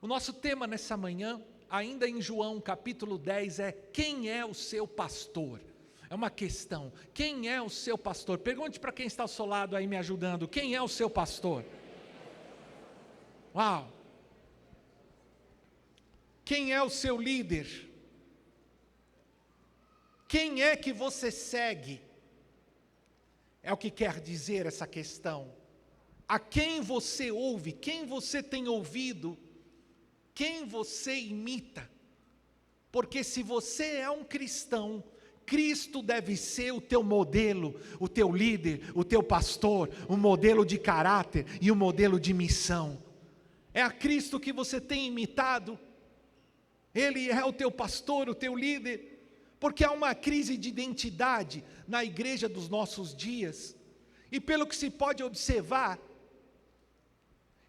O nosso tema nessa manhã, ainda em João capítulo 10, é: quem é o seu pastor? É uma questão: quem é o seu pastor? Pergunte para quem está ao seu lado aí me ajudando: quem é o seu pastor? Uau! Quem é o seu líder? Quem é que você segue? É o que quer dizer essa questão. A quem você ouve? Quem você tem ouvido? Quem você imita? Porque se você é um cristão, Cristo deve ser o teu modelo, o teu líder, o teu pastor, um modelo de caráter e um modelo de missão. É a Cristo que você tem imitado. Ele é o teu pastor, o teu líder. Porque há uma crise de identidade na igreja dos nossos dias. E pelo que se pode observar,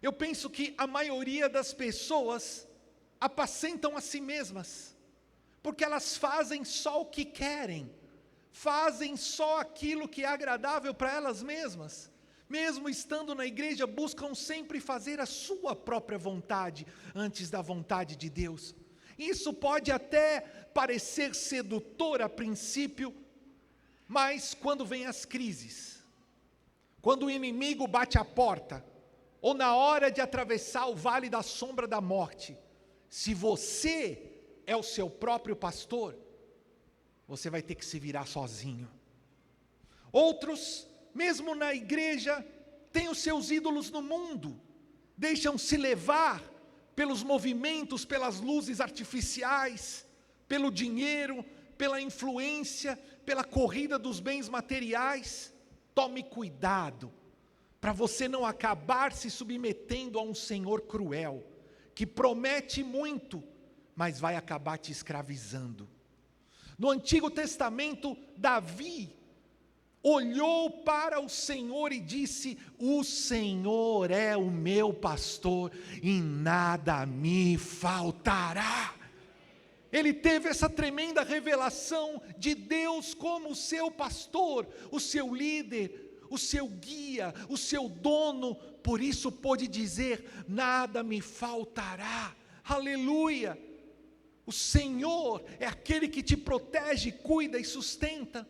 eu penso que a maioria das pessoas apacentam a si mesmas, porque elas fazem só o que querem, fazem só aquilo que é agradável para elas mesmas, mesmo estando na igreja, buscam sempre fazer a sua própria vontade, antes da vontade de Deus. Isso pode até parecer sedutor a princípio, mas quando vem as crises, quando o inimigo bate a porta, ou na hora de atravessar o vale da sombra da morte, se você é o seu próprio pastor, você vai ter que se virar sozinho. Outros, mesmo na igreja, têm os seus ídolos no mundo, deixam-se levar pelos movimentos, pelas luzes artificiais, pelo dinheiro, pela influência, pela corrida dos bens materiais. Tome cuidado, para você não acabar se submetendo a um Senhor cruel, que promete muito, mas vai acabar te escravizando. No Antigo Testamento, Davi olhou para o Senhor e disse: o Senhor é o meu pastor e nada me faltará. Ele teve essa tremenda revelação de Deus como o seu pastor, o seu líder, o seu guia, o seu dono. Por isso pôde dizer: nada me faltará. Aleluia! O Senhor é aquele que te protege, cuida e sustenta.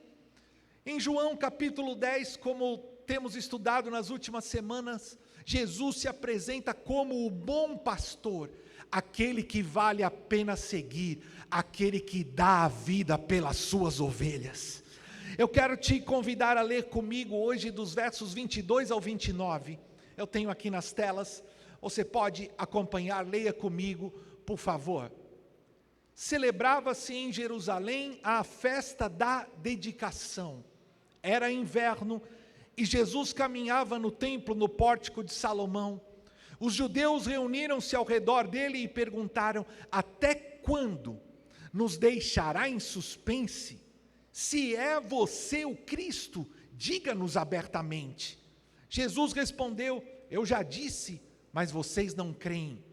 Em João capítulo 10, como temos estudado nas últimas semanas, Jesus se apresenta como o bom pastor, aquele que vale a pena seguir, aquele que dá a vida pelas suas ovelhas. Eu quero te convidar a ler comigo hoje dos versos 22 ao 29, eu tenho aqui nas telas, você pode acompanhar, leia comigo, por favor. Celebrava-se em Jerusalém a festa da dedicação. Era inverno e Jesus caminhava no templo, no pórtico de Salomão. Os judeus reuniram-se ao redor dele e perguntaram: até quando nos deixará em suspense? Se é você o Cristo, diga-nos abertamente. Jesus respondeu: eu já disse, mas vocês não creem.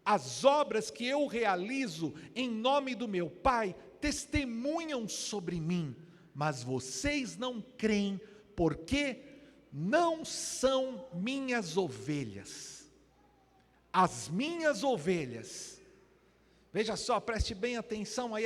As obras que eu realizo em nome do meu Pai testemunham sobre mim, mas vocês não creem, porque não são minhas ovelhas. As minhas ovelhas, veja só, preste bem atenção aí,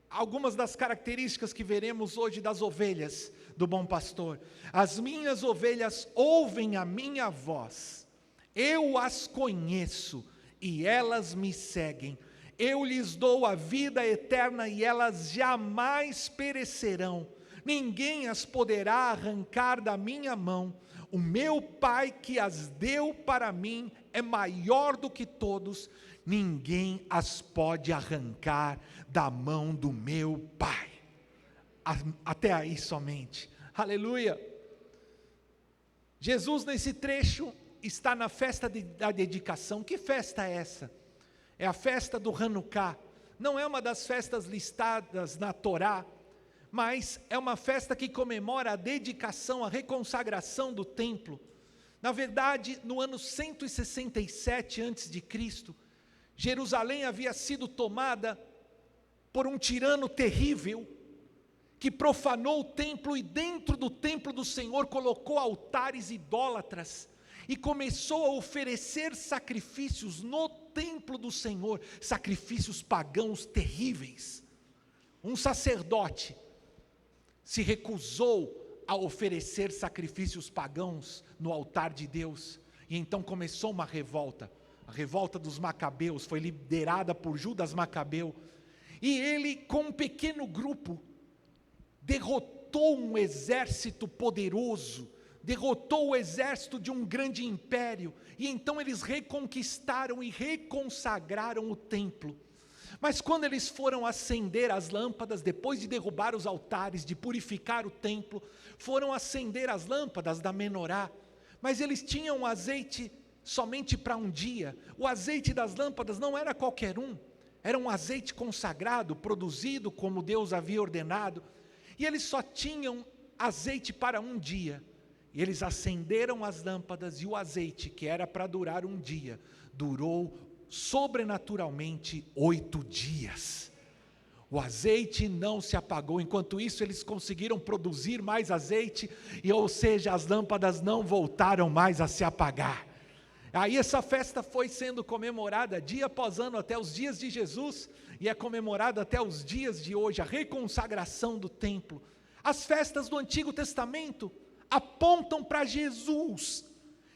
algumas das características que veremos hoje das ovelhas do bom pastor. As minhas ovelhas ouvem a minha voz, eu as conheço e elas me seguem. Eu lhes dou a vida eterna e elas jamais perecerão. Ninguém as poderá arrancar da minha mão. O meu Pai que as deu para mim é maior do que todos. Ninguém as pode arrancar da mão do meu Pai. Até aí somente. Aleluia. Jesus nesse trecho está na festa da dedicação. Que festa é essa? É a festa do Hanukkah. Não é uma das festas listadas na Torá, mas é uma festa que comemora a dedicação, a reconsagração do templo. Na verdade, no ano 167 a.C., Jerusalém havia sido tomada por um tirano terrível, que profanou o templo e dentro do templo do Senhor colocou altares idólatras, e começou a oferecer sacrifícios no templo do Senhor sacrifícios pagãos terríveis. Um sacerdote se recusou a oferecer sacrifícios pagãos no altar de Deus, e então começou uma revolta. A revolta dos Macabeus foi liderada por Judas Macabeu, e ele, com um pequeno grupo, derrotou um exército poderoso, derrotou o exército de um grande império, e então eles reconquistaram e reconsagraram o templo. Mas quando eles foram acender as lâmpadas, depois de derrubar os altares, de purificar o templo, foram acender as lâmpadas da menorá, mas eles tinham azeite somente para um dia. O azeite das lâmpadas não era qualquer um, era um azeite consagrado, produzido como Deus havia ordenado, e eles só tinham azeite para um dia. E eles acenderam as lâmpadas, e o azeite, que era para durar um dia, durou sobrenaturalmente 8 dias. O azeite não se apagou. Enquanto isso, eles conseguiram produzir mais azeite, e, ou seja, as lâmpadas não voltaram mais a se apagar. Aí essa festa foi sendo comemorada dia após ano até os dias de Jesus, e é comemorada até os dias de hoje, a reconsagração do templo. As festas do Antigo Testamento apontam para Jesus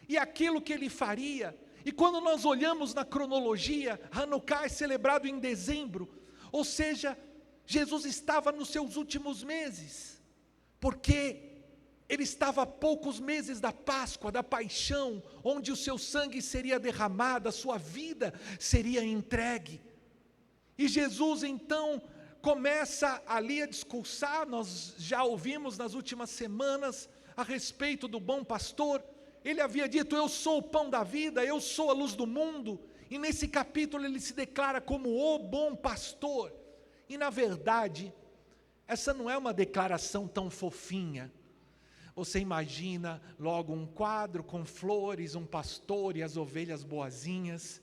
e aquilo que ele faria. E quando nós olhamos na cronologia, Hanukkah é celebrado em dezembro, ou seja, Jesus estava nos seus últimos meses, porque ele estava a poucos meses da Páscoa, da paixão, onde o seu sangue seria derramado, a sua vida seria entregue. E Jesus então começa ali a discursar. Nós já ouvimos nas últimas semanas a respeito do bom pastor. Ele havia dito: eu sou o pão da vida, eu sou a luz do mundo. E nesse capítulo ele se declara como o bom pastor. E na verdade, essa não é uma declaração tão fofinha. Você imagina logo um quadro com flores, um pastor e as ovelhas boazinhas.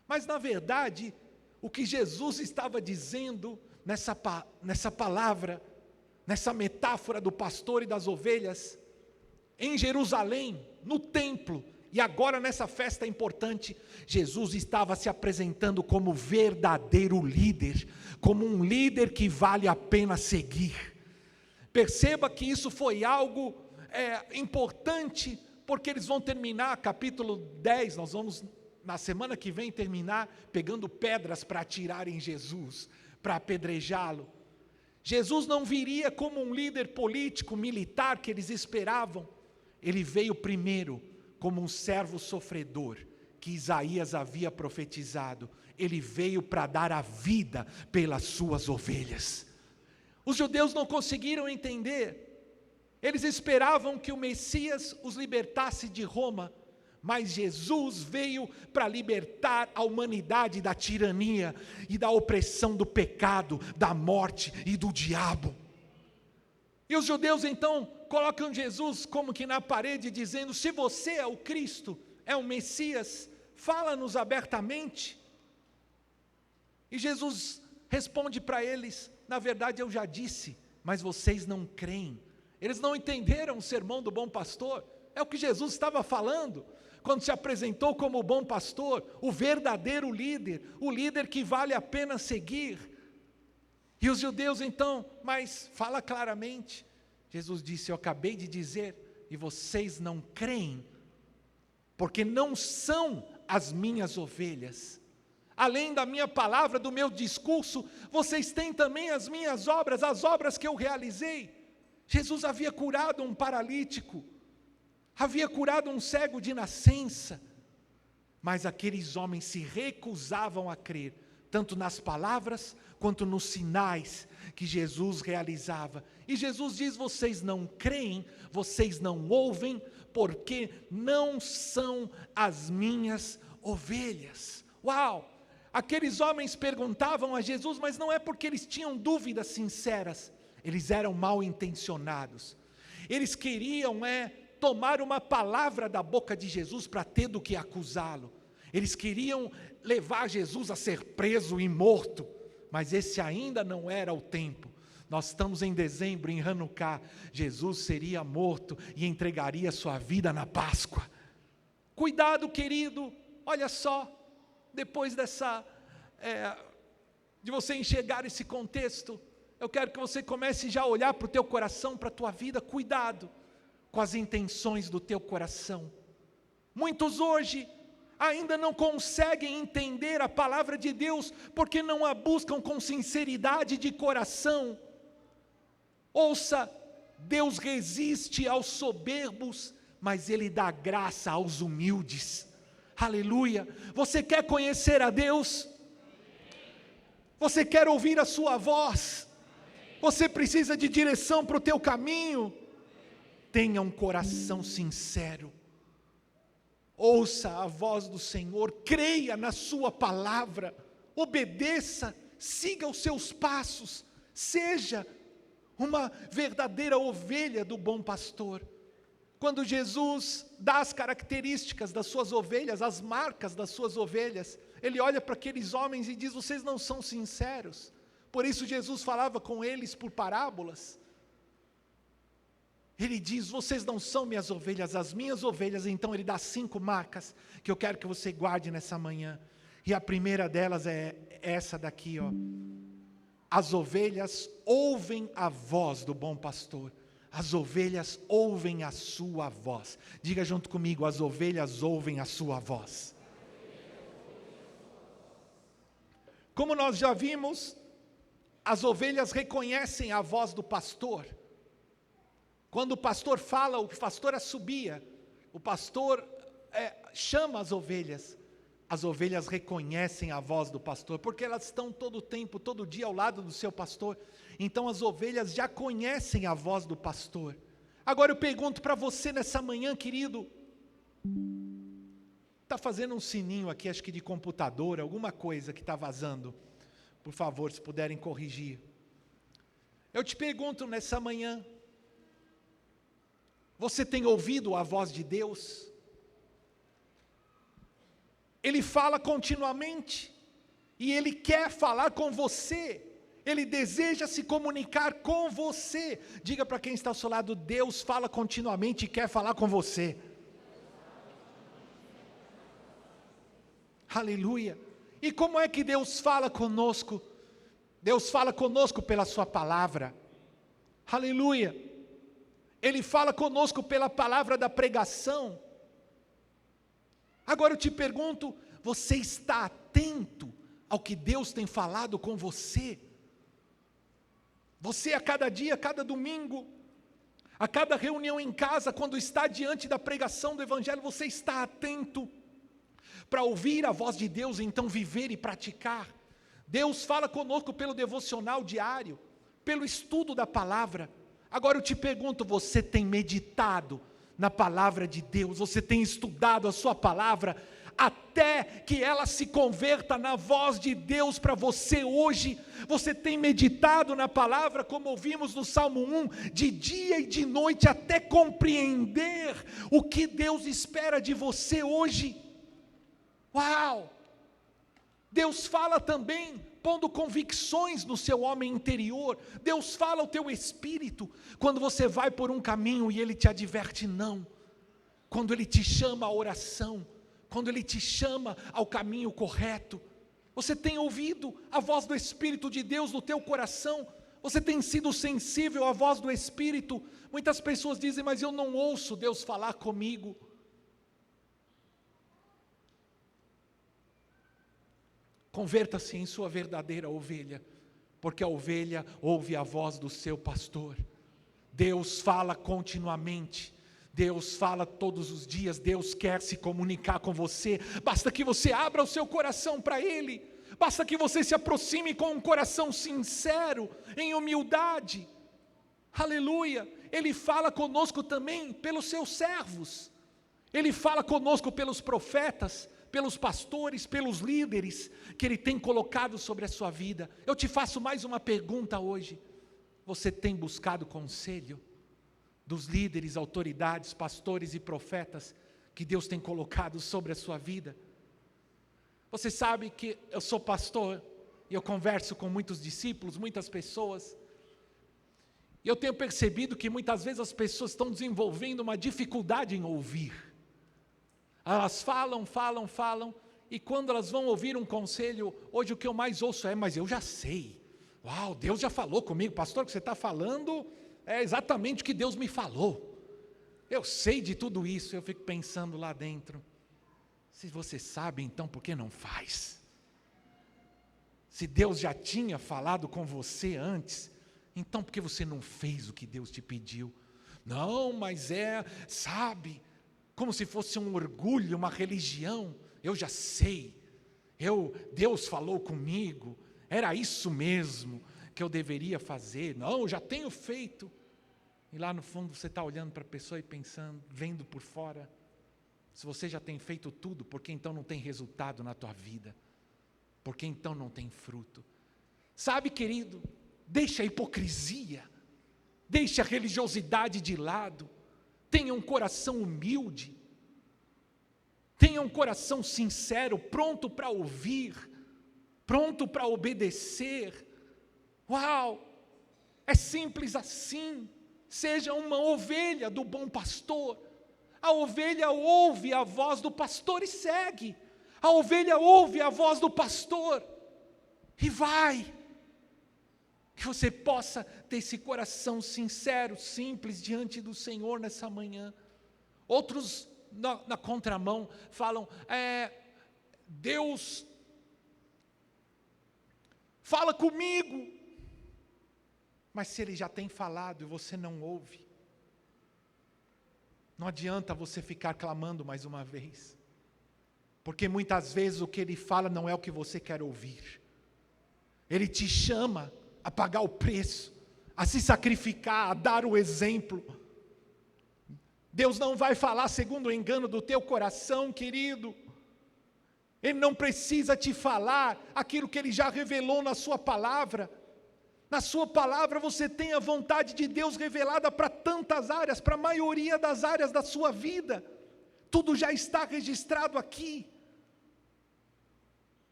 Mas na verdade, o que Jesus estava dizendo nessa palavra, nessa metáfora do pastor e das ovelhas, em Jerusalém, no templo, e agora nessa festa importante, Jesus estava se apresentando como verdadeiro líder, como um líder que vale a pena seguir. Perceba que isso foi algo importante, porque eles vão terminar capítulo 10, nós vamos na semana que vem terminar pegando pedras para atirar em Jesus, para apedrejá-lo. Jesus não viria como um líder político, militar que eles esperavam. Ele veio primeiro como um servo sofredor, que Isaías havia profetizado. Ele veio para dar a vida pelas suas ovelhas. Os judeus não conseguiram entender. Eles esperavam que o Messias os libertasse de Roma, mas Jesus veio para libertar a humanidade da tirania e da opressão do pecado, da morte e do diabo. E os judeus então colocam Jesus como que na parede, dizendo: se você é o Cristo, é o Messias, fala-nos abertamente. E Jesus responde para eles: na verdade eu já disse, mas vocês não creem. Eles não entenderam o sermão do bom pastor. É o que Jesus estava falando quando se apresentou como o bom pastor, o verdadeiro líder, o líder que vale a pena seguir. E os judeus então, mas fala claramente. Jesus disse: eu acabei de dizer e vocês não creem, porque não são as minhas ovelhas. Além da minha palavra, do meu discurso, vocês têm também as minhas obras, as obras que eu realizei. Jesus havia curado um paralítico, havia curado um cego de nascença, mas aqueles homens se recusavam a crer, tanto nas palavras quanto nos sinais que Jesus realizava. E Jesus diz: vocês não creem, vocês não ouvem, porque não são as minhas ovelhas. Uau! Aqueles homens perguntavam a Jesus, mas não é porque eles tinham dúvidas sinceras, eles eram mal intencionados. Eles queriam tomar uma palavra da boca de Jesus para ter do que acusá-lo. Eles queriam levar Jesus a ser preso e morto, mas esse ainda não era o tempo. Nós estamos em dezembro, em Hanukkah. Jesus seria morto e entregaria sua vida na Páscoa. Cuidado, querido, olha só, depois de você enxergar esse contexto, eu quero que você comece já a olhar para o teu coração, para a tua vida. Cuidado com as intenções do teu coração. Muitos hoje ainda não conseguem entender a palavra de Deus, porque não a buscam com sinceridade de coração. Ouça, Deus resiste aos soberbos, mas Ele dá graça aos humildes. Aleluia! Você quer conhecer a Deus? Você quer ouvir a sua voz? Você precisa de direção para o teu caminho? Tenha um coração sincero. Ouça a voz do Senhor, creia na sua palavra, obedeça, siga os seus passos, seja uma verdadeira ovelha do bom pastor. Quando Jesus dá as características das suas ovelhas, as marcas das suas ovelhas, Ele olha para aqueles homens e diz: vocês não são sinceros. Por isso Jesus falava com eles por parábolas. Ele diz: vocês não são minhas ovelhas, as minhas ovelhas. Então Ele dá 5 marcas que eu quero que você guarde nessa manhã. E a primeira delas é essa daqui, ó. As ovelhas ouvem a voz do bom pastor. As ovelhas ouvem a sua voz. Diga junto comigo: as ovelhas ouvem a sua voz. Como nós já vimos, as ovelhas reconhecem a voz do pastor. Quando o pastor fala, o pastor assobia, o pastor chama as ovelhas reconhecem a voz do pastor, porque elas estão todo o tempo, todo dia ao lado do seu pastor. Então as ovelhas já conhecem a voz do pastor. Agora eu pergunto para você nessa manhã, querido, está fazendo um sininho aqui, acho que de computador, alguma coisa que está vazando, por favor, se puderem corrigir. Eu te pergunto nessa manhã, você tem ouvido a voz de Deus? Ele fala continuamente, e Ele quer falar com você, Ele deseja se comunicar com você. Diga para quem está ao seu lado: Deus fala continuamente e quer falar com você. Aleluia! E como é que Deus fala conosco? Deus fala conosco pela sua palavra. Aleluia! Ele fala conosco pela palavra da pregação. Agora eu te pergunto, você está atento ao que Deus tem falado com você? Você a cada dia, a cada domingo, a cada reunião em casa, quando está diante da pregação do Evangelho, você está atento para ouvir a voz de Deus e então viver e praticar? Deus fala conosco pelo devocional diário, pelo estudo da palavra. Agora eu te pergunto, você tem meditado na palavra de Deus? Você tem estudado a sua palavra até que ela se converta na voz de Deus para você hoje? Você tem meditado na palavra, como ouvimos no Salmo 1, de dia e de noite, até compreender o que Deus espera de você hoje? Uau! Deus fala também pondo convicções no seu homem interior. Deus fala ao teu espírito quando você vai por um caminho e Ele te adverte não, quando Ele te chama à oração, quando Ele te chama ao caminho correto. Você tem ouvido a voz do Espírito de Deus no teu coração? Você tem sido sensível à voz do Espírito? Muitas pessoas dizem: mas eu não ouço Deus falar comigo. Converta-se em sua verdadeira ovelha, porque a ovelha ouve a voz do seu pastor. Deus fala continuamente, Deus fala todos os dias, Deus quer se comunicar com você. Basta que você abra o seu coração para Ele, basta que você se aproxime com um coração sincero, em humildade. Aleluia! Ele fala conosco também pelos seus servos, Ele fala conosco pelos profetas, pelos pastores, pelos líderes que Ele tem colocado sobre a sua vida. Eu te faço mais uma pergunta hoje: você tem buscado conselho dos líderes, autoridades, pastores e profetas que Deus tem colocado sobre a sua vida? Você sabe que eu sou pastor e eu converso com muitos discípulos, muitas pessoas, e eu tenho percebido que muitas vezes as pessoas estão desenvolvendo uma dificuldade em ouvir. Elas falam, e quando elas vão ouvir um conselho, hoje o que eu mais ouço é: mas eu já sei. Uau, Deus já falou comigo. Pastor, o que você está falando é exatamente o que Deus me falou. Eu sei de tudo isso. Eu fico pensando lá dentro: se você sabe, então por que não faz? Se Deus já tinha falado com você antes, então por que você não fez o que Deus te pediu? Não, mas sabe, como se fosse um orgulho, uma religião. Eu já sei, Deus falou comigo, era isso mesmo que eu deveria fazer. Não, eu já tenho feito. E lá no fundo você está olhando para a pessoa e pensando, vendo por fora: se você já tem feito tudo, por que então não tem resultado na tua vida? Por que então não tem fruto? Sabe, querido, deixa a hipocrisia, deixa a religiosidade de lado, tenha um coração humilde, tenha um coração sincero, pronto para ouvir, pronto para obedecer. Uau, é simples assim. Seja uma ovelha do bom pastor. A ovelha ouve a voz do pastor e segue. A ovelha ouve a voz do pastor e vai. Que você possa ter esse coração sincero, simples, diante do Senhor nessa manhã. Outros, na contramão, falam: Deus fala comigo. Mas se Ele já tem falado e você não ouve, não adianta você ficar clamando mais uma vez. Porque muitas vezes o que Ele fala não é o que você quer ouvir. Ele te chama a pagar o preço, a se sacrificar, a dar o exemplo. Deus não vai falar segundo o engano do teu coração, querido. Ele não precisa te falar aquilo que Ele já revelou na sua palavra. Na sua palavra você tem a vontade de Deus revelada para tantas áreas, para a maioria das áreas da sua vida. Tudo já está registrado aqui.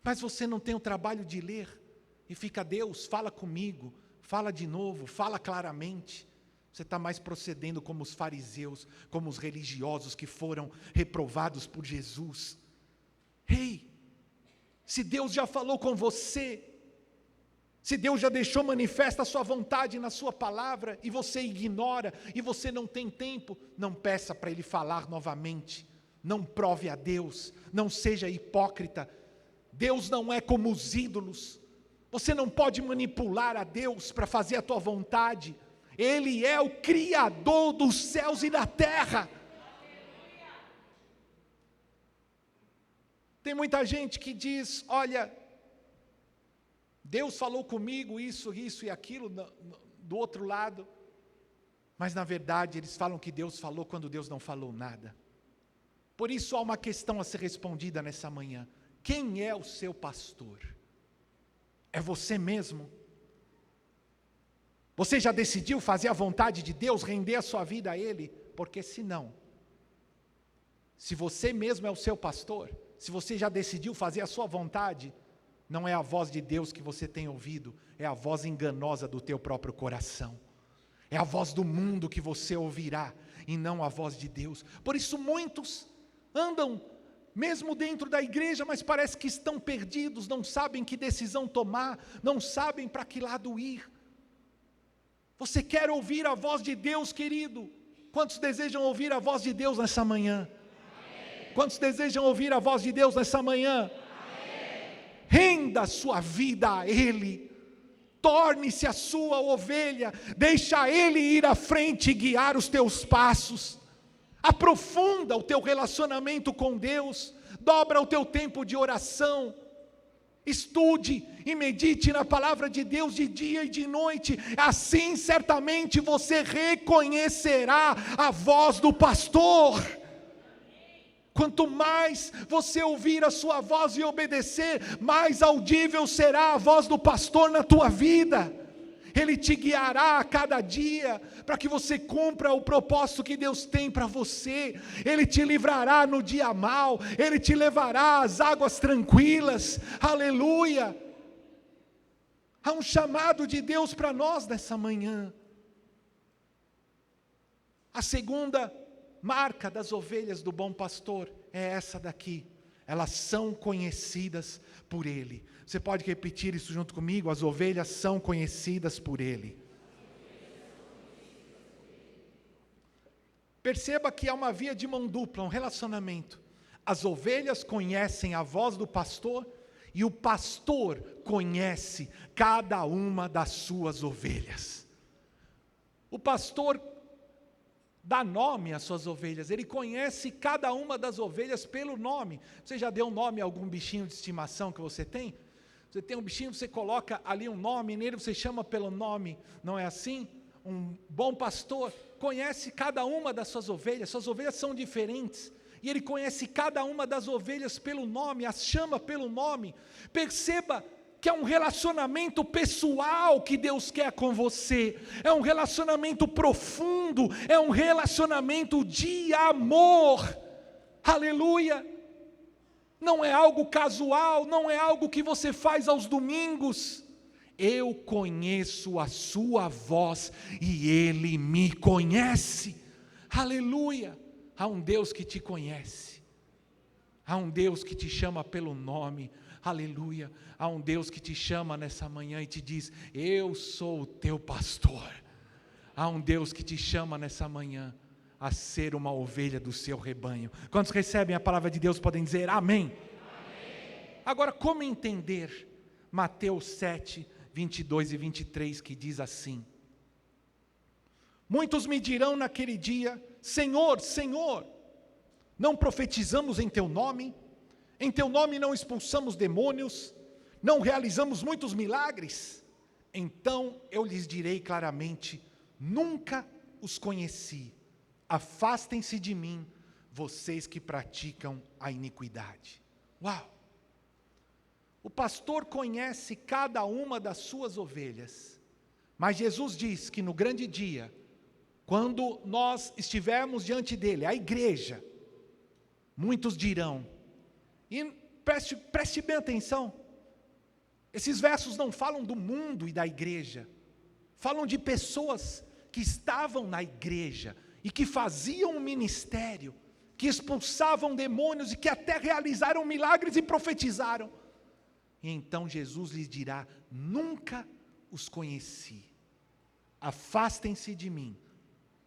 Mas você não tem o trabalho de ler e fica: Deus, fala comigo, fala de novo, fala claramente. Você está mais procedendo como os fariseus, como os religiosos que foram reprovados por Jesus. Ei, se Deus já falou com você, se Deus já deixou manifesta a sua vontade na sua palavra, e você ignora, e você não tem tempo, não peça para Ele falar novamente. Não prove a Deus, não seja hipócrita. Deus não é como os ídolos. Você não pode manipular a Deus para fazer a tua vontade. Ele é o Criador dos céus e da terra. Tem muita gente que diz: olha, Deus falou comigo isso e aquilo, do outro lado. Mas na verdade eles falam que Deus falou quando Deus não falou nada. Por isso há uma questão a ser respondida nessa manhã: quem é o seu pastor? É você mesmo? Você já decidiu fazer a vontade de Deus, render a sua vida a Ele? Porque senão, se você mesmo é o seu pastor, se você já decidiu fazer a sua vontade, não é a voz de Deus que você tem ouvido, é a voz enganosa do teu próprio coração. É a voz do mundo que você ouvirá, e não a voz de Deus. Por isso muitos andam mesmo dentro da igreja, mas parece que estão perdidos, não sabem que decisão tomar, não sabem para que lado ir. Você quer ouvir a voz de Deus, querido? Quantos desejam ouvir a voz de Deus nessa manhã? Amém. Quantos desejam ouvir a voz de Deus nessa manhã? Amém. Renda a sua vida a Ele, torne-se a sua ovelha, deixa Ele ir à frente e guiar os teus passos. Aprofunda o teu relacionamento com Deus, dobra o teu tempo de oração, estude e medite na palavra de Deus de dia e de noite, assim certamente você reconhecerá a voz do pastor. Quanto mais você ouvir a sua voz e obedecer, mais audível será a voz do pastor na tua vida. Ele te guiará a cada dia, para que você cumpra o propósito que Deus tem para você. Ele te livrará no dia mau, Ele te levará às águas tranquilas, aleluia. Há um chamado de Deus para nós nessa manhã. A segunda marca das ovelhas do bom pastor é essa daqui: elas são conhecidas por Ele. Você pode repetir isso junto comigo? As ovelhas são conhecidas por Ele. Perceba que há uma via de mão dupla, um relacionamento. As ovelhas conhecem a voz do pastor e o pastor conhece cada uma das suas ovelhas. O pastor dá nome às suas ovelhas, ele conhece cada uma das ovelhas pelo nome. Você já deu nome a algum bichinho de estimação que você tem? Você tem um bichinho, você coloca ali um nome, nele você chama pelo nome, não é assim? Um bom pastor conhece cada uma das suas ovelhas são diferentes, e ele conhece cada uma das ovelhas pelo nome, as chama pelo nome. Perceba que é um relacionamento pessoal que Deus quer com você, é um relacionamento profundo, é um relacionamento de amor, aleluia. Não é algo casual, não é algo que você faz aos domingos. Eu conheço a sua voz e Ele me conhece, aleluia. Há um Deus que te conhece, há um Deus que te chama pelo nome, aleluia. Há um Deus que te chama nessa manhã e te diz: eu sou o teu pastor. Há um Deus que te chama nessa manhã a ser uma ovelha do seu rebanho. Quantos recebem a palavra de Deus podem dizer amém? Amém. Agora, como entender Mateus 7, 22 e 23, que diz assim: muitos me dirão naquele dia: Senhor, Senhor, não profetizamos em teu nome? Em teu nome não expulsamos demônios? Não realizamos muitos milagres? Então eu lhes direi claramente: nunca os conheci. Afastem-se de mim, vocês que praticam a iniquidade. Uau! O pastor conhece cada uma das suas ovelhas, mas Jesus diz que no grande dia, quando nós estivermos diante dele, a igreja, muitos dirão, e preste bem atenção, esses versos não falam do mundo e da igreja, falam de pessoas que estavam na igreja e que faziam um ministério, que expulsavam demônios e que até realizaram milagres e profetizaram. E então Jesus lhes dirá: nunca os conheci, afastem-se de mim,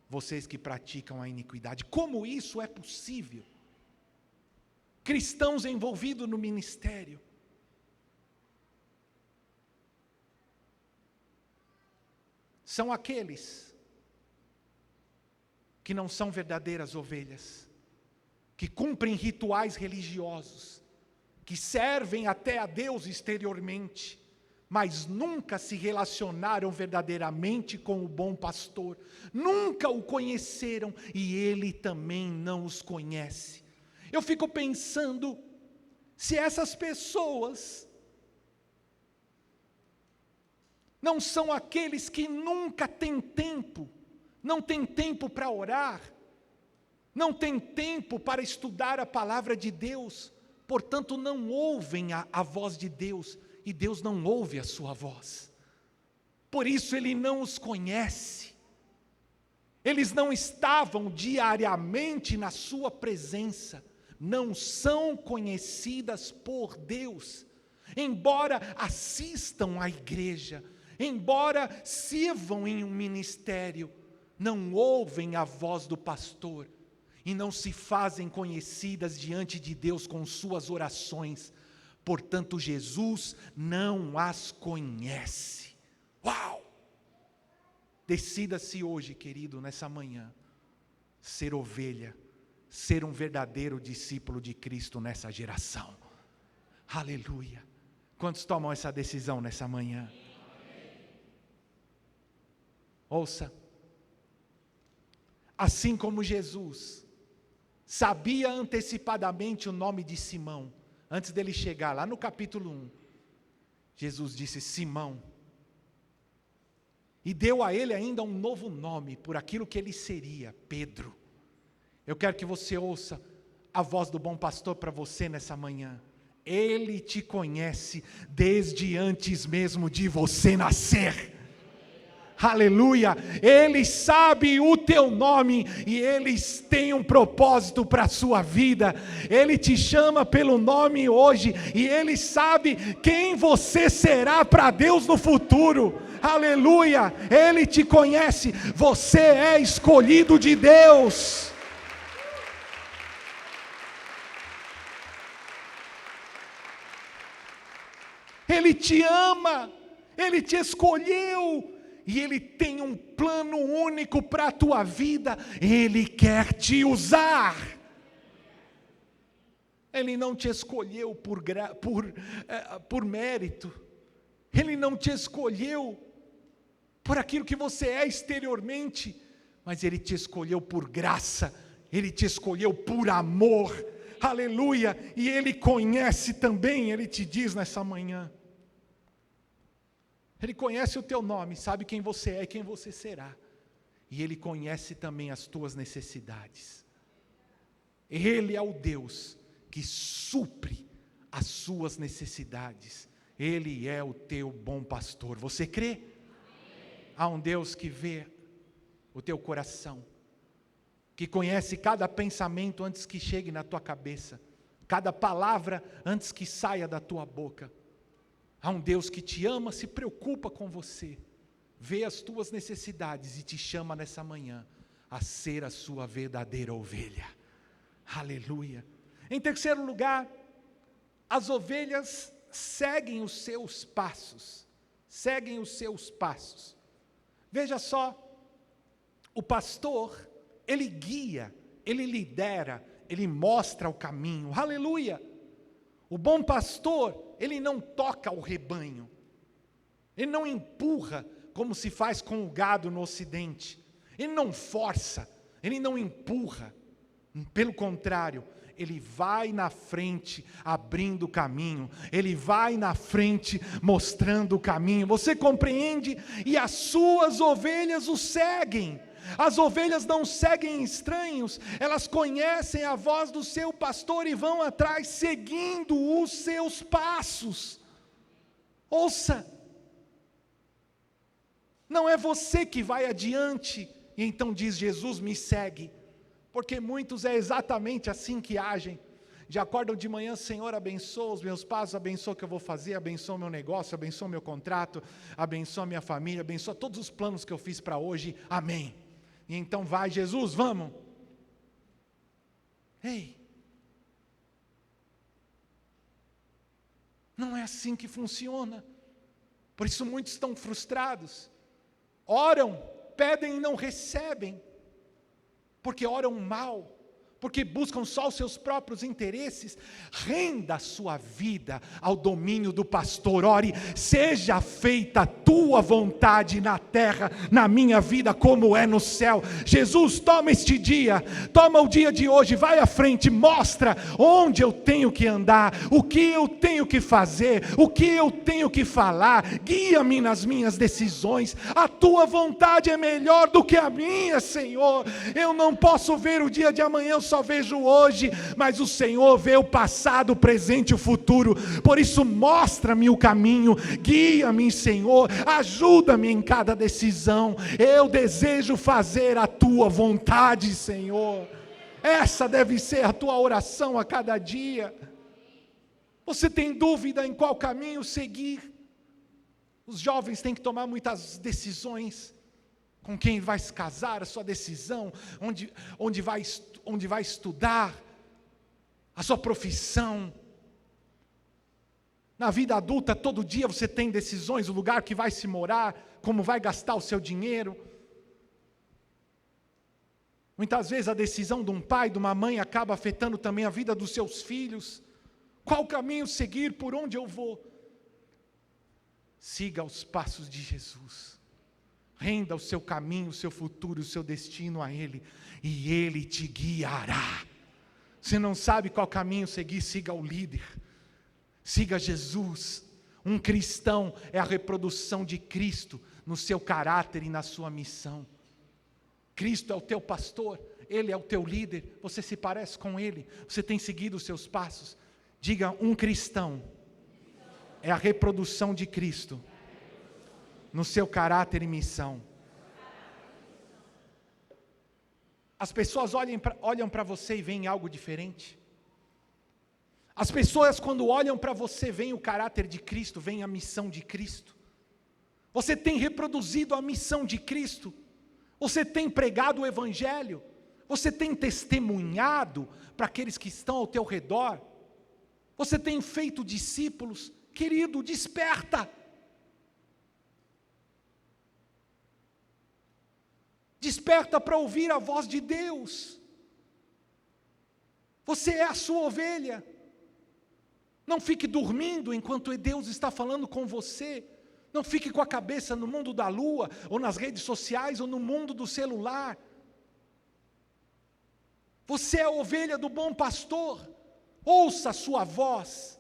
vocês que praticam a iniquidade. Como isso é possível? Cristãos envolvidos no ministério, são aqueles que não são verdadeiras ovelhas, que cumprem rituais religiosos, que servem até a Deus exteriormente, mas nunca se relacionaram verdadeiramente com o bom pastor, nunca o conheceram e ele também não os conhece. Eu fico pensando, se essas pessoas não são aqueles que nunca têm tempo, não têm tempo para orar, não têm tempo para estudar a palavra de Deus, portanto não ouvem a voz de Deus, e Deus não ouve a sua voz, por isso Ele não os conhece, eles não estavam diariamente na sua presença, não são conhecidas por Deus, embora assistam à igreja, embora sirvam em um ministério, não ouvem a voz do pastor, e não se fazem conhecidas diante de Deus com suas orações, portanto Jesus não as conhece. Uau! Decida-se hoje, querido, nessa manhã, ser ovelha, ser um verdadeiro discípulo de Cristo nessa geração. Aleluia! Quantos tomam essa decisão nessa manhã? Ouça, assim como Jesus sabia antecipadamente o nome de Simão, antes dele chegar lá no capítulo 1, Jesus disse: Simão, e deu a ele ainda um novo nome, por aquilo que ele seria, Pedro. Eu quero que você ouça a voz do bom pastor para você nessa manhã. Ele te conhece desde antes mesmo de você nascer. Aleluia, Ele sabe o teu nome e Ele tem um propósito para a sua vida. Ele te chama pelo nome hoje e Ele sabe quem você será para Deus no futuro. Aleluia, Ele te conhece, você é escolhido de Deus. Ele te ama, Ele te escolheu. E Ele tem um plano único para a tua vida. Ele quer te usar. Ele não te escolheu por mérito. Ele não te escolheu por aquilo que você é exteriormente. Mas Ele te escolheu por graça. Ele te escolheu por amor. Aleluia. E Ele conhece também, Ele te diz nessa manhã. Ele conhece o teu nome, sabe quem você é e quem você será. E Ele conhece também as tuas necessidades. Ele é o Deus que supre as suas necessidades. Ele é o teu bom pastor. Você crê? Há um Deus que vê o teu coração, que conhece cada pensamento antes que chegue na tua cabeça, cada palavra antes que saia da tua boca. Há um Deus que te ama, se preocupa com você, vê as tuas necessidades e te chama nessa manhã a ser a sua verdadeira ovelha. Aleluia. Em terceiro lugar, as ovelhas seguem os seus passos. Seguem os seus passos. Veja só, o pastor, ele guia, ele lidera, ele mostra o caminho. Aleluia. O bom pastor, ele não toca o rebanho, ele não empurra como se faz com o gado no ocidente, ele não força, ele não empurra, pelo contrário, ele vai na frente abrindo o caminho, ele vai na frente mostrando o caminho, você compreende? E as suas ovelhas o seguem. As ovelhas não seguem estranhos, elas conhecem a voz do seu pastor e vão atrás seguindo os seus passos. Ouça, não é você que vai adiante e então diz: Jesus, me segue, porque muitos é exatamente assim que agem. Já acordam de manhã: Senhor, abençoa os meus passos, abençoa o que eu vou fazer, abençoa o meu negócio, abençoa o meu contrato, abençoa a minha família, abençoa todos os planos que eu fiz para hoje, amém. E então vai, Jesus, vamos. Ei, não é assim que funciona. Por isso muitos estão frustrados. Oram, pedem e não recebem. Porque oram mal. Porque buscam só os seus próprios interesses. Renda a sua vida ao domínio do pastor. Ore: seja feita a tua vontade na terra, na minha vida, como é no céu. Jesus, toma este dia, toma o dia de hoje, vai à frente, mostra onde eu tenho que andar, o que eu tenho que fazer, o que eu tenho que falar. Guia-me nas minhas decisões. A tua vontade é melhor do que a minha, Senhor. Eu não posso ver o dia de amanhã, eu só vejo hoje, mas o Senhor vê o passado, o presente e o futuro. Por isso mostra-me o caminho, guia-me, Senhor, ajuda-me em cada decisão. Eu desejo fazer a tua vontade, Senhor. Essa deve ser a tua oração a cada dia. Você tem dúvida em qual caminho seguir? Os jovens têm que tomar muitas decisões. Com quem vai se casar, a sua decisão, onde vai estudar, a sua profissão. Na vida adulta, todo dia você tem decisões, o lugar que vai se morar, como vai gastar o seu dinheiro. Muitas vezes a decisão de um pai, de uma mãe, acaba afetando também a vida dos seus filhos. Qual caminho seguir, por onde eu vou? Siga os passos de Jesus. Renda o seu caminho, o seu futuro, o seu destino a Ele, e Ele te guiará. Você não sabe qual caminho seguir, siga o líder, siga Jesus. Um cristão é a reprodução de Cristo no seu caráter e na sua missão. Cristo é o teu pastor, Ele é o teu líder, você se parece com Ele, você tem seguido os seus passos. Diga: um cristão é a reprodução de Cristo no seu caráter e missão. As pessoas olham para você e veem algo diferente. As pessoas, quando olham para você, veem o caráter de Cristo, veem a missão de Cristo. Você tem reproduzido a missão de Cristo. Você tem pregado o Evangelho. Você tem testemunhado para aqueles que estão ao teu redor. Você tem feito discípulos. Querido, desperta. Desperta para ouvir a voz de Deus. Você é a sua ovelha. Não fique dormindo enquanto Deus está falando com você. Não fique com a cabeça no mundo da lua, ou nas redes sociais, ou no mundo do celular. Você é a ovelha do bom pastor. Ouça a sua voz.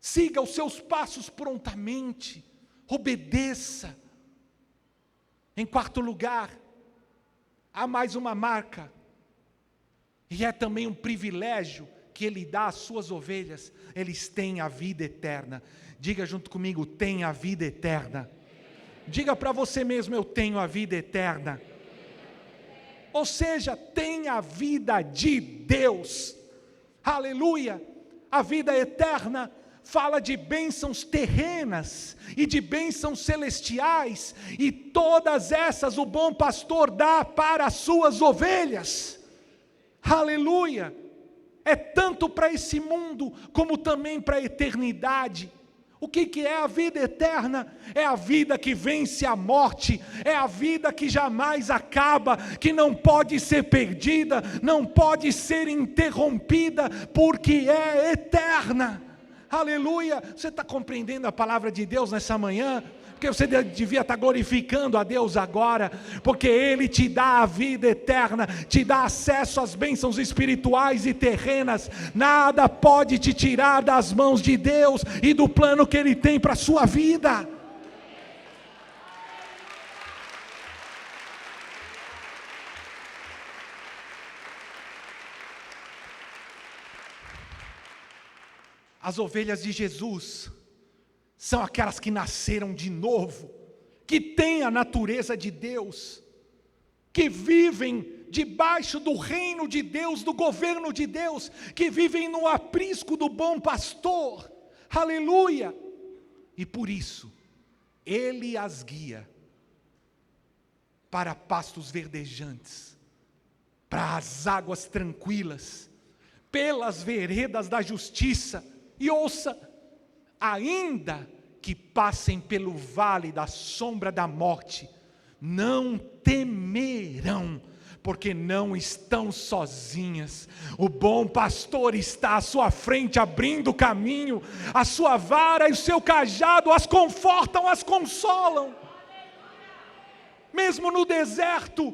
Siga os seus passos prontamente. Obedeça. Em quarto lugar, há mais uma marca. E é também um privilégio que Ele dá às suas ovelhas. Eles têm a vida eterna. Diga junto comigo, tem a vida eterna. Diga para você mesmo, eu tenho a vida eterna. Ou seja, tem a vida de Deus. Aleluia! A vida eterna fala de bênçãos terrenas e de bênçãos celestiais, e todas essas o bom pastor dá para as suas ovelhas. Aleluia! É tanto para esse mundo, como também para a eternidade. O que é a vida eterna? É a vida que vence a morte, é a vida que jamais acaba, que não pode ser perdida, não pode ser interrompida, porque é eterna. Aleluia! Você está compreendendo a palavra de Deus nessa manhã? Porque você devia estar glorificando a Deus agora, porque Ele te dá a vida eterna, te dá acesso às bênçãos espirituais e terrenas. Nada pode te tirar das mãos de Deus e do plano que Ele tem para a sua vida. As ovelhas de Jesus são aquelas que nasceram de novo, que têm a natureza de Deus, que vivem debaixo do reino de Deus, do governo de Deus, que vivem no aprisco do bom pastor. Aleluia! E por isso, Ele as guia para pastos verdejantes, para as águas tranquilas, pelas veredas da justiça. E ouça, ainda que passem pelo vale da sombra da morte, não temerão, porque não estão sozinhas. O bom pastor está à sua frente, abrindo o caminho. A sua vara e o seu cajado as confortam, as consolam. Mesmo no deserto,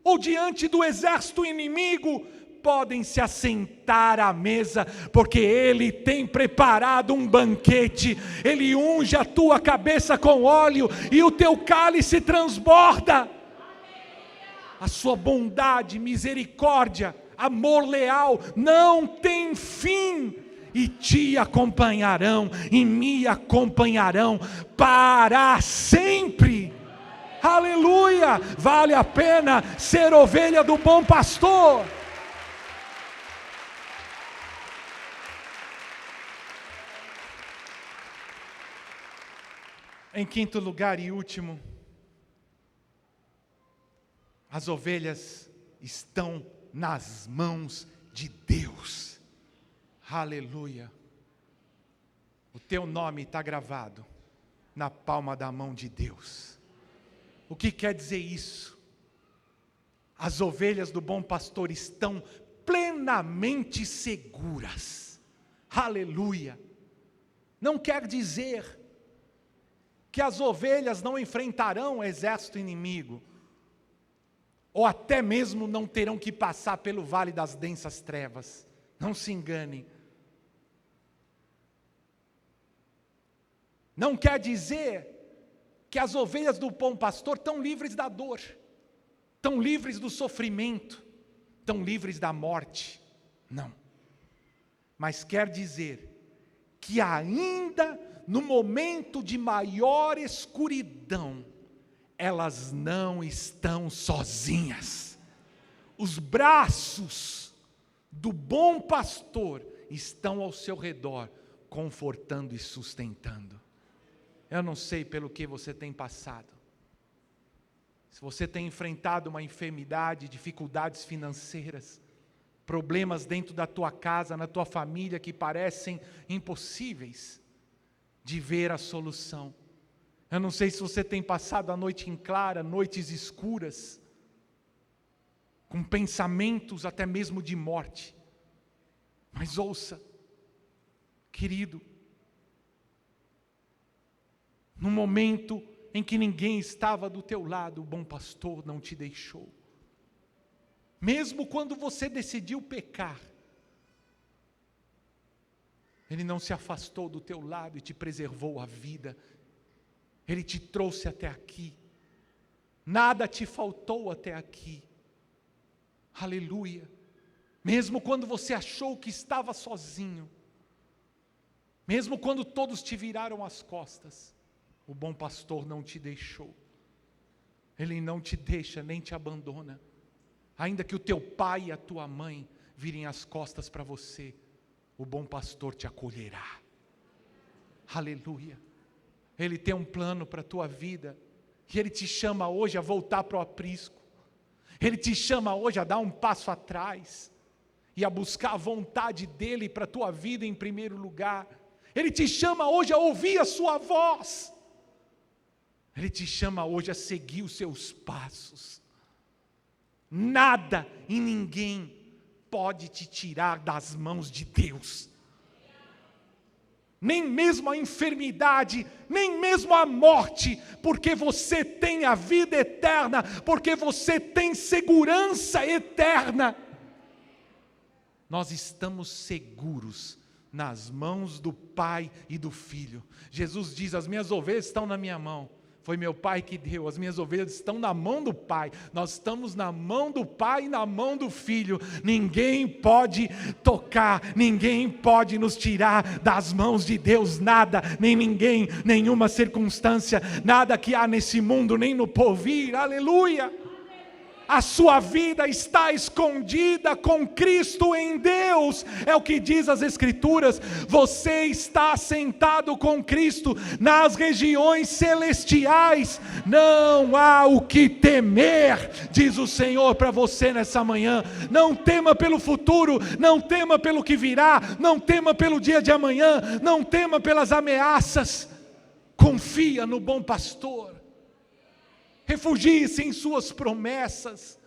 ou diante do exército inimigo, podem se assentar à mesa, porque Ele tem preparado um banquete. Ele unge a tua cabeça com óleo, e o teu cálice transborda. A sua bondade, misericórdia, amor leal não tem fim, e te acompanharão, e me acompanharão para sempre. Aleluia! Vale a pena ser ovelha do bom pastor. Em quinto lugar e último, as ovelhas estão nas mãos de Deus. Aleluia! O teu nome está gravado na palma da mão de Deus. O que quer dizer isso? As ovelhas do bom pastor estão plenamente seguras. Aleluia! Não quer dizer que as ovelhas não enfrentarão o exército inimigo, ou até mesmo não terão que passar pelo vale das densas trevas. Não se enganem. Não quer dizer que as ovelhas do bom pastor estão livres da dor, estão livres do sofrimento, estão livres da morte. Não. Mas quer dizer que ainda no momento de maior escuridão, elas não estão sozinhas. Os braços do bom pastor estão ao seu redor, confortando e sustentando. Eu não sei pelo que você tem passado. Se você tem enfrentado uma enfermidade, dificuldades financeiras, problemas dentro da tua casa, na tua família, que parecem impossíveis de ver a solução. Eu não sei se você tem passado a noite em clara, noites escuras, com pensamentos até mesmo de morte. Mas ouça, querido, no momento em que ninguém estava do teu lado, o bom pastor não te deixou. Mesmo quando você decidiu pecar, Ele não se afastou do teu lado e te preservou a vida. Ele te trouxe até aqui. Nada te faltou até aqui. Aleluia. Mesmo quando você achou que estava sozinho, mesmo quando todos te viraram as costas, o bom pastor não te deixou. Ele não te deixa nem te abandona. Ainda que o teu pai e a tua mãe virem as costas para você, o bom pastor te acolherá. Aleluia. Ele tem um plano para a tua vida, e Ele te chama hoje a voltar para o aprisco. Ele te chama hoje a dar um passo atrás, e a buscar a vontade dEle para a tua vida em primeiro lugar. Ele te chama hoje a ouvir a sua voz. Ele te chama hoje a seguir os seus passos. Nada e ninguém pode te tirar das mãos de Deus. Nem mesmo a enfermidade, nem mesmo a morte, porque você tem a vida eterna, porque você tem segurança eterna. Nós estamos seguros nas mãos do Pai e do Filho. Jesus diz: as minhas ovelhas estão na minha mão. Foi meu Pai que deu, as minhas ovelhas estão na mão do Pai. Nós estamos na mão do Pai e na mão do Filho. Ninguém pode tocar, ninguém pode nos tirar das mãos de Deus, nada, nem ninguém, nenhuma circunstância, nada que há nesse mundo, nem no porvir. Aleluia! A sua vida está escondida com Cristo em Deus, é o que diz as Escrituras. Você está sentado com Cristo nas regiões celestiais. Não há o que temer, diz o Senhor para você nessa manhã. Não tema pelo futuro, não tema pelo que virá, não tema pelo dia de amanhã, não tema pelas ameaças. Confia no bom pastor. Refugie-se em suas promessas.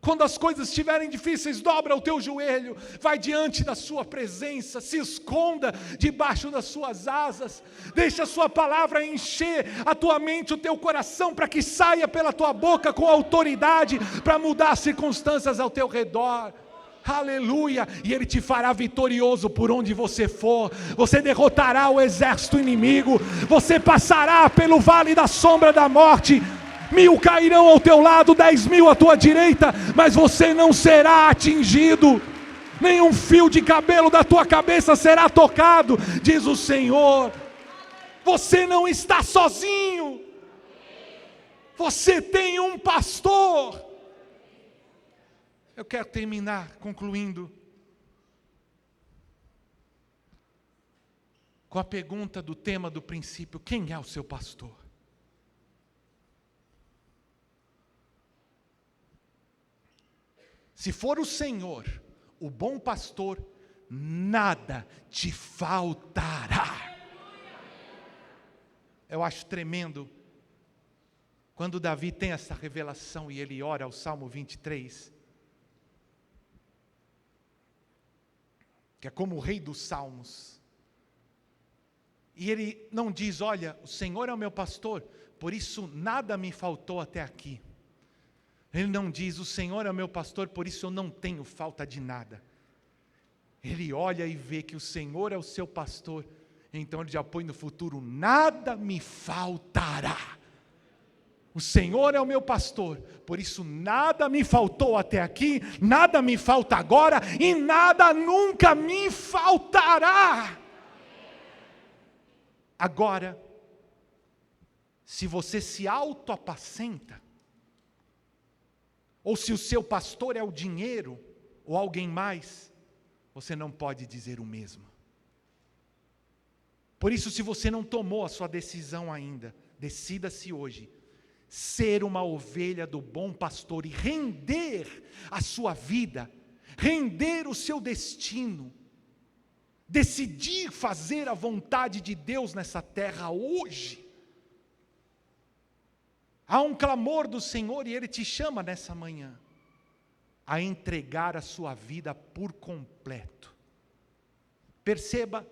Quando as coisas estiverem difíceis, dobra o teu joelho, vai diante da sua presença, se esconda debaixo das suas asas, deixa a sua palavra encher a tua mente, o teu coração, para que saia pela tua boca com autoridade, para mudar as circunstâncias ao teu redor. Aleluia, e Ele te fará vitorioso por onde você for. Você derrotará o exército inimigo, você passará pelo vale da sombra da morte. 1000 cairão ao teu lado, 10.000 à tua direita, mas você não será atingido. Nenhum fio de cabelo da tua cabeça será tocado, diz o Senhor. Você não está sozinho. Você tem um pastor. Eu quero terminar concluindo com a pergunta do tema do princípio: quem é o seu pastor? Se for o Senhor, o bom pastor, nada te faltará. Eu acho tremendo quando Davi tem essa revelação e ele ora ao Salmo 23, que é como o rei dos salmos. E ele não diz: olha, o Senhor é o meu pastor, por isso nada me faltou até aqui. Ele não diz: o Senhor é o meu pastor, por isso eu não tenho falta de nada. Ele olha e vê que o Senhor é o seu pastor, então ele já põe no futuro: nada me faltará. O Senhor é o meu pastor, por isso nada me faltou até aqui, nada me falta agora e nada nunca me faltará. Agora, se você se autoapacenta, ou se o seu pastor é o dinheiro, ou alguém mais, você não pode dizer o mesmo. Por isso, se você não tomou a sua decisão ainda, decida-se hoje, ser uma ovelha do bom pastor e render a sua vida, render o seu destino, decidir fazer a vontade de Deus nessa terra hoje. Há um clamor do Senhor e Ele te chama nessa manhã a entregar a sua vida por completo. Perceba,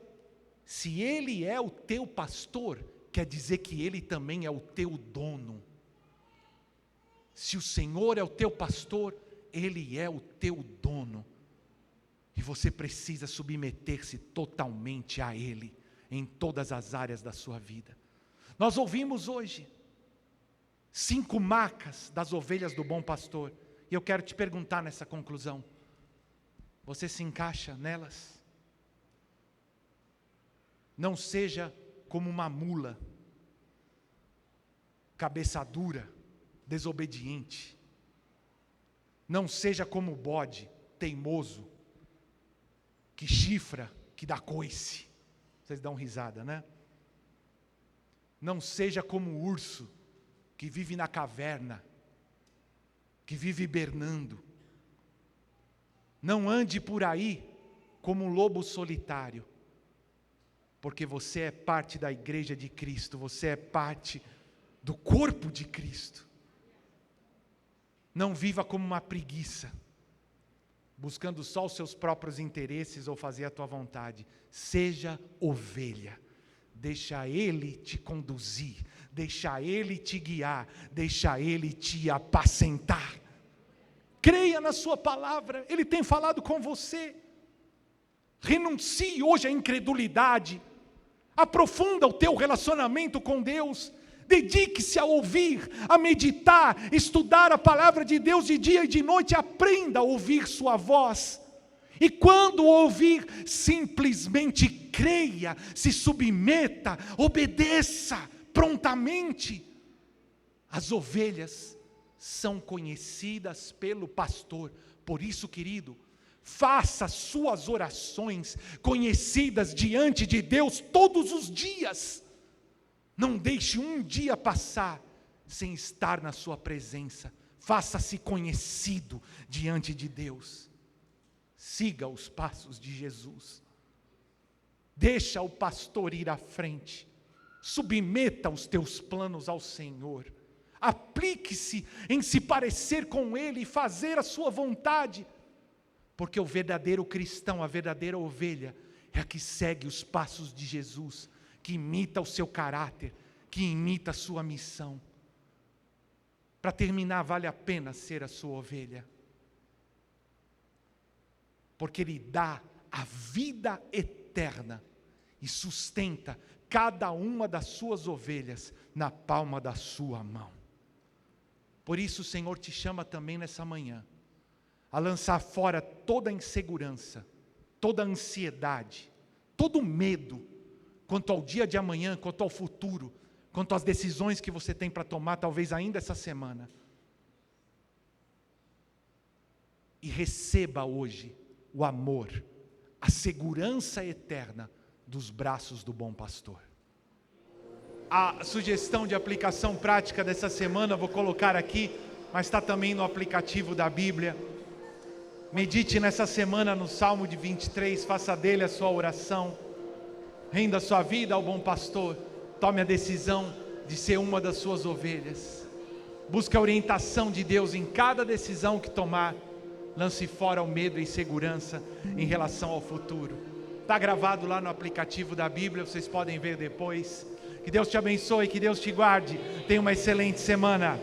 se Ele é o teu pastor, quer dizer que Ele também é o teu dono. Se o Senhor é o teu pastor, Ele é o teu dono. E você precisa submeter-se totalmente a Ele, em todas as áreas da sua vida. Nós ouvimos hoje 5 marcas das ovelhas do bom pastor. E eu quero te perguntar nessa conclusão: você se encaixa nelas? Não seja como uma mula, cabeça dura, desobediente. Não seja como o bode, teimoso, que chifra, que dá coice. Vocês dão risada, né? Não seja como o urso, que vive na caverna, que vive hibernando. Não ande por aí como um lobo solitário, porque você é parte da igreja de Cristo, você é parte do corpo de Cristo. Não viva como uma preguiça, buscando só os seus próprios interesses ou fazer a tua vontade. Seja ovelha, deixa Ele te conduzir, deixa Ele te guiar, deixa Ele te apacentar. Creia na sua palavra, Ele tem falado com você. Renuncie hoje à incredulidade, aprofunda o teu relacionamento com Deus, dedique-se a ouvir, a meditar, estudar a palavra de Deus de dia e de noite, aprenda a ouvir sua voz. E quando ouvir, simplesmente creia, se submeta, obedeça prontamente. As ovelhas são conhecidas pelo pastor. Por isso, querido, faça suas orações conhecidas diante de Deus todos os dias. Não deixe um dia passar sem estar na sua presença. Faça-se conhecido diante de Deus. Siga os passos de Jesus. Deixa o pastor ir à frente. Submeta os teus planos ao Senhor. Aplique-se em se parecer com Ele e fazer a sua vontade. Porque o verdadeiro cristão, a verdadeira ovelha, é a que segue os passos de Jesus, que imita o seu caráter, que imita a sua missão. Para terminar, vale a pena ser a sua ovelha. Porque Ele dá a vida eterna e sustenta cada uma das suas ovelhas na palma da sua mão. Por isso o Senhor te chama também nessa manhã a lançar fora toda a insegurança, toda a ansiedade, todo o medo quanto ao dia de amanhã, quanto ao futuro, quanto às decisões que você tem para tomar, talvez ainda essa semana. E receba hoje o amor, a segurança eterna dos braços do bom pastor. A sugestão de aplicação prática dessa semana eu vou colocar aqui, mas está também no aplicativo da Bíblia. Medite nessa semana no Salmo de 23, faça dele a sua oração. Renda a sua vida ao bom pastor. Tome a decisão de ser uma das suas ovelhas. Busque a orientação de Deus em cada decisão que tomar. Lance fora o medo e insegurança em relação ao futuro. Está gravado lá no aplicativo da Bíblia, vocês podem ver depois. Que Deus te abençoe, que Deus te guarde. Tenha uma excelente semana.